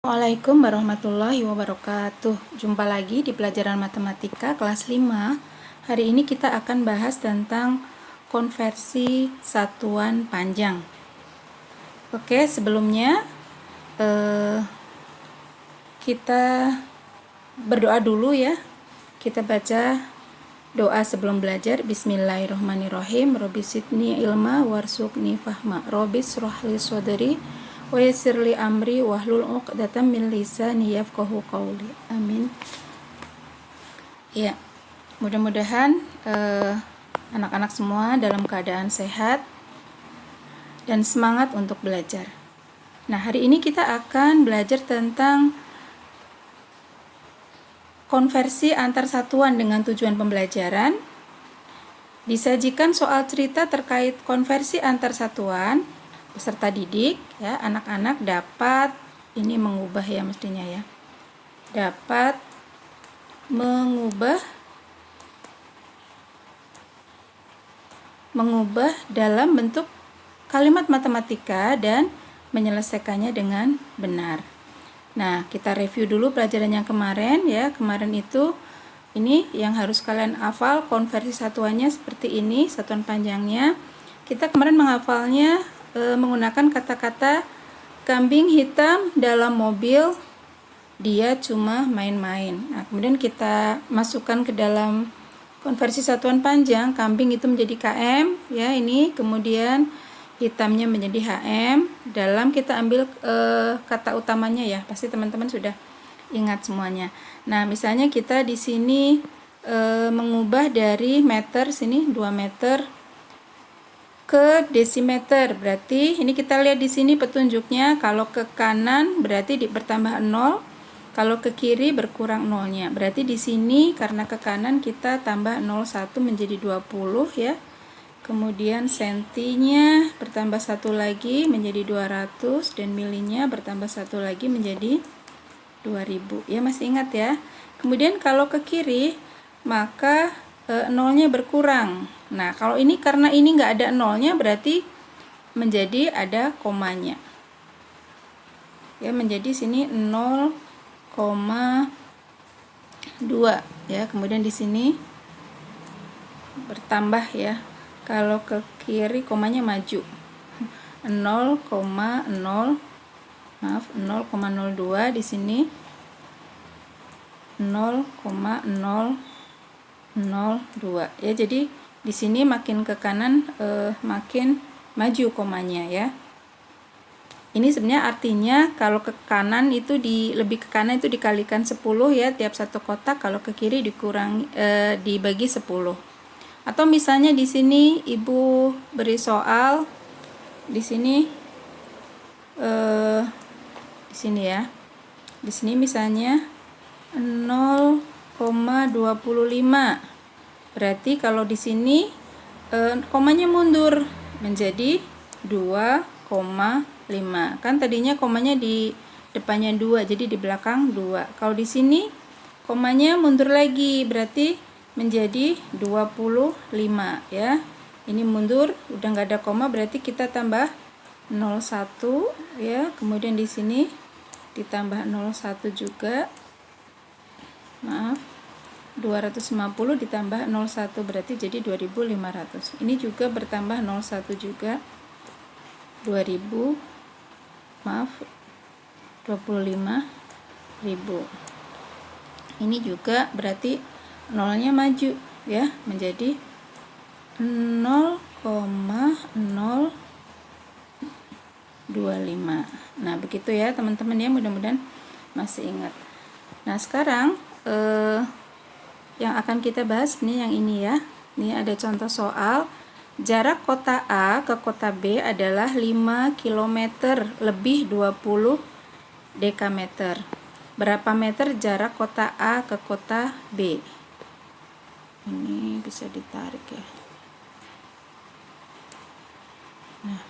Assalamualaikum warahmatullahi wabarakatuh. Jumpa lagi di pelajaran matematika kelas 5. Hari ini kita akan bahas tentang konversi satuan panjang. Oke, sebelumnya kita berdoa dulu ya. Kita baca doa sebelum belajar. Bismillahirrahmanirrahim. Robbi zidni ilma warzuqni fahma. Robbi shrahli shodri wa yassirli amri wahlul 'uqdatam min lisani yafqahu qawli. Amin. Ya, mudah-mudahan anak-anak semua dalam keadaan sehat dan semangat untuk belajar. Nah, hari ini kita akan belajar tentang konversi antar satuan dengan tujuan pembelajaran. Disajikan soal cerita terkait konversi antar satuan. Peserta didik ya, anak-anak dapat ini mengubah ya mestinya ya. Dapat mengubah dalam bentuk kalimat matematika dan menyelesaikannya dengan benar. Nah, kita review dulu pelajaran yang kemarin ya. Kemarin itu ini yang harus kalian hafal, konversi satuannya seperti ini, satuan panjangnya. Kita kemarin menghafalnya menggunakan kata-kata kambing hitam dalam mobil, dia cuma main-main. Nah, kemudian kita masukkan ke dalam konversi satuan panjang, kambing itu menjadi km ya ini, kemudian hitamnya menjadi hm. Dalam kita ambil kata utamanya ya, pasti teman-teman sudah ingat semuanya. Nah, misalnya kita di sini mengubah dari meter sini 2 meter ke desimeter. Berarti ini kita lihat di sini petunjuknya, kalau ke kanan berarti bertambah 0, kalau ke kiri berkurang 0-nya. Berarti di sini karena ke kanan kita tambah 01 menjadi 20 ya. Kemudian sentinya bertambah 1 lagi menjadi 200 dan milinya bertambah 1 lagi menjadi 2000. Ya, masih ingat ya. Kemudian kalau ke kiri maka 0-nya berkurang. Nah, kalau ini karena ini nggak ada 0-nya berarti menjadi ada komanya. Ya, menjadi sini 0,2 ya. Kemudian di sini bertambah ya. Kalau ke kiri komanya maju. 0,02 di sini 0,002 ya. Jadi di sini makin ke kanan makin maju komanya ya. Ini sebenarnya artinya kalau ke kanan itu lebih ke kanan itu dikalikan 10 ya tiap satu kotak, kalau ke kiri dibagi 10. Atau misalnya di sini ibu beri soal di sini ya. Di sini misalnya 0,25. Berarti kalau di sini komanya mundur menjadi 2,5. Kan tadinya komanya di depannya 2, jadi di belakang 2. Kalau di sini komanya mundur lagi, berarti menjadi 25 ya. Ini mundur, udah nggak ada koma, berarti kita tambah 01 ya. Kemudian di sini ditambah 01 juga. Maaf. 250 ditambah 01 berarti jadi 2500. Ini juga bertambah 01 juga. 25.000. Ini juga berarti nolnya maju ya, menjadi 0,025. Nah, begitu ya teman-teman ya, mudah-mudahan masih ingat. Nah, sekarang yang akan kita bahas ini yang ini ya. Ini ada contoh soal. Jarak kota A ke kota B adalah 5 km lebih 20 dekameter. Berapa meter jarak kota A ke kota B? Ini bisa ditarik ya. Nah,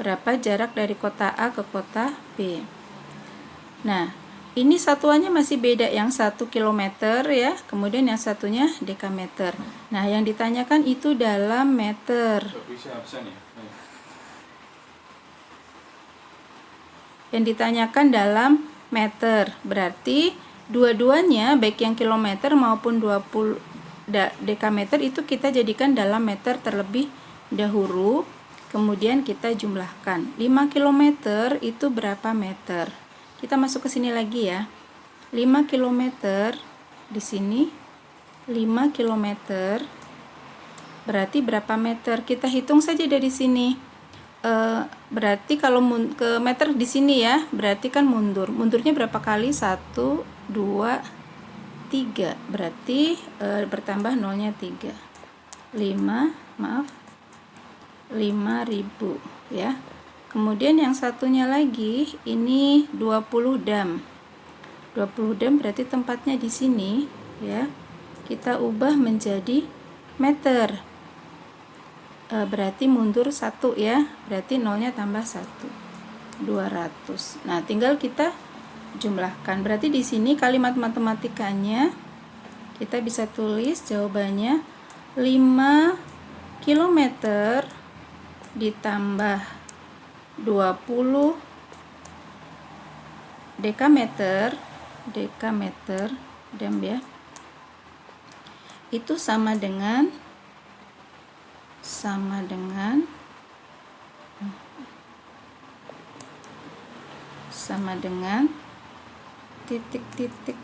berapa jarak dari kota A ke kota B? Nah, ini satuannya masih beda, yang 1 km ya, kemudian yang satunya dekameter. Nah, yang ditanyakan itu dalam meter. Yang ditanyakan dalam meter. Berarti dua-duanya baik yang kilometer maupun 20 dekameter itu kita jadikan dalam meter terlebih dahulu. Kemudian kita jumlahkan. 5 km itu berapa meter? Kita masuk ke sini lagi ya. 5 km di sini 5 km berarti berapa meter? Kita hitung saja dari sini. Berarti kalau ke meter di sini ya, berarti kan mundurnya berapa kali? 1 2 3. Berarti bertambah nolnya 3. 5.000 ya. Kemudian yang satunya lagi ini 20 dam. 20 dam berarti tempatnya di sini ya. Kita ubah menjadi meter. Berarti mundur 1 ya. Berarti nolnya tambah 1. 200. Nah, tinggal kita jumlahkan. Berarti di sini kalimat matematikanya kita bisa tulis jawabannya 5 km ditambah 20 dekameter dam ya, itu sama dengan titik-titik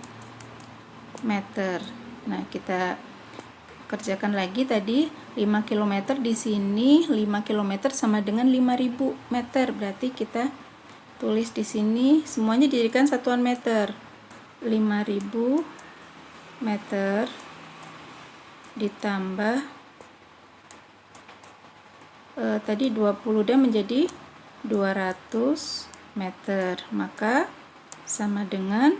meter. Nah, kita kerjakan lagi tadi 5 km di sini 5 km sama dengan 5.000 meter. Berarti kita tulis di sini semuanya dijadikan satuan meter. 5.000 meter ditambah tadi 20 dam menjadi 200 meter. Maka sama dengan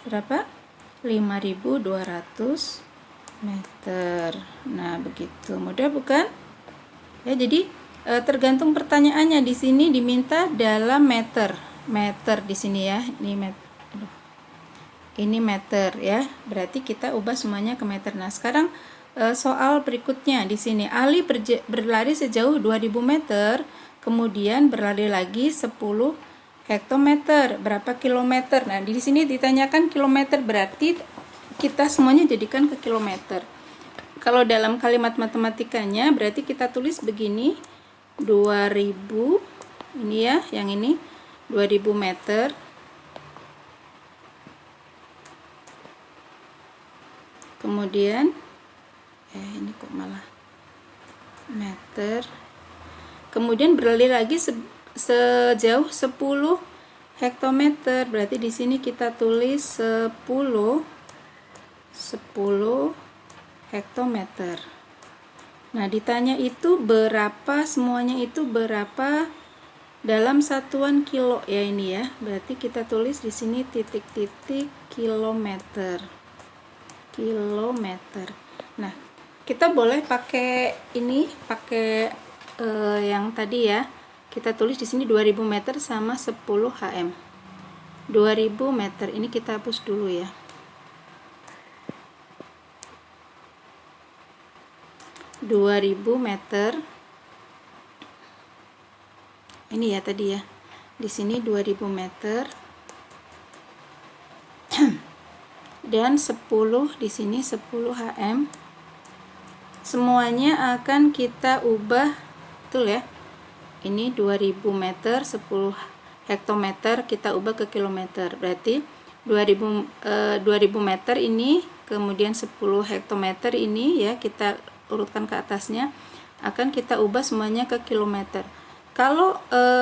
berapa? 5.200 meter. Nah, begitu mudah bukan? Ya, jadi tergantung pertanyaannya. Di sini diminta dalam meter. Meter di sini ya. Ini meter ya. Berarti kita ubah semuanya ke meter. Nah, sekarang soal berikutnya di sini. Ali berlari sejauh 2000 meter, kemudian berlari lagi 10 hektometer, berapa kilometer? Nah, di sini ditanyakan kilometer, berarti kita semuanya jadikan ke kilometer. Kalau dalam kalimat matematikanya berarti kita tulis begini, 2000 ini ya, yang ini 2000 meter kemudian ini kok malah meter, kemudian berlari lagi sejauh 10 hektometer. Berarti di sini kita tulis 10 hektometer. Nah, ditanya itu berapa, semuanya itu berapa dalam satuan kilo ya ini ya. Berarti kita tulis di sini titik-titik kilometer. Nah, kita boleh pakai ini, pakai yang tadi ya. Kita tulis di sini 2000 meter sama 10 HM. 2000 meter ini kita hapus dulu ya. meter. Ini ya tadi ya. Di sini 2000 meter. Dan 10 di sini 10 HM. Semuanya akan kita ubah betul ya. Ini 2000 meter, 10 hektometer kita ubah ke kilometer. Berarti 2000 meter ini, kemudian 10 hektometer ini ya, kita urutkan ke atasnya, akan kita ubah semuanya ke kilometer. Kalau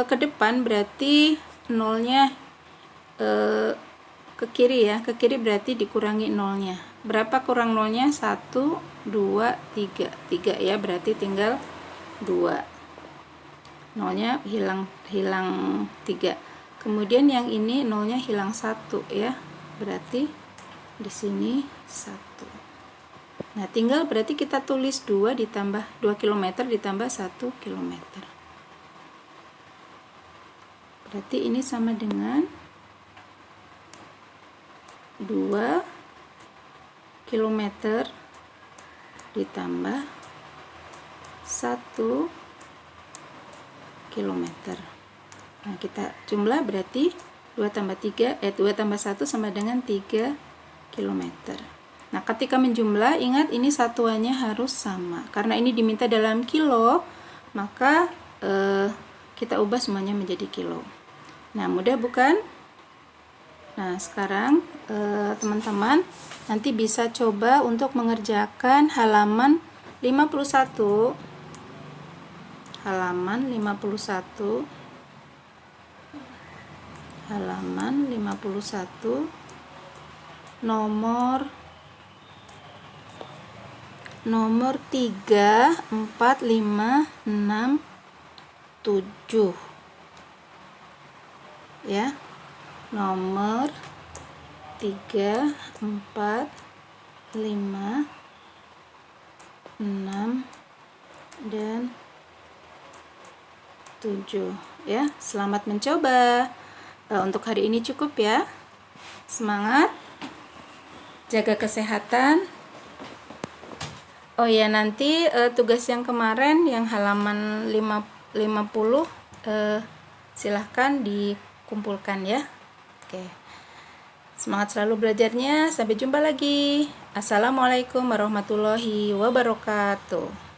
ke depan berarti nolnya ke kiri ya, ke kiri berarti dikurangi nolnya. Berapa kurang nolnya? 1, 2, 3 ya, berarti tinggal 2. Nolnya hilang 3. Kemudian yang ini nolnya hilang 1 ya, berarti di sini 1. Nah, tinggal berarti kita tulis 2 ditambah 2 km ditambah 1 km. Berarti ini sama dengan 2 km ditambah 1 km. Nah, kita jumlah berarti 2 tambah 1 sama dengan 3 km. Nah, ketika menjumlah, ingat ini satuannya harus sama. Karena ini diminta dalam kilo, maka kita ubah semuanya menjadi kilo. Nah, mudah bukan? Nah, sekarang teman-teman nanti bisa coba untuk mengerjakan halaman 51. Halaman 51 nomor 3, 4, 5, 6, 7 ya. Nomor 3, 4, 5, 6 dan 7 ya. Selamat mencoba. Untuk hari ini cukup ya. Semangat, jaga kesehatan. Oh ya, nanti tugas yang kemarin yang halaman 50 silahkan dikumpulkan ya. Oke. Semangat selalu belajarnya. Sampai jumpa lagi. Assalamualaikum warahmatullahi wabarakatuh.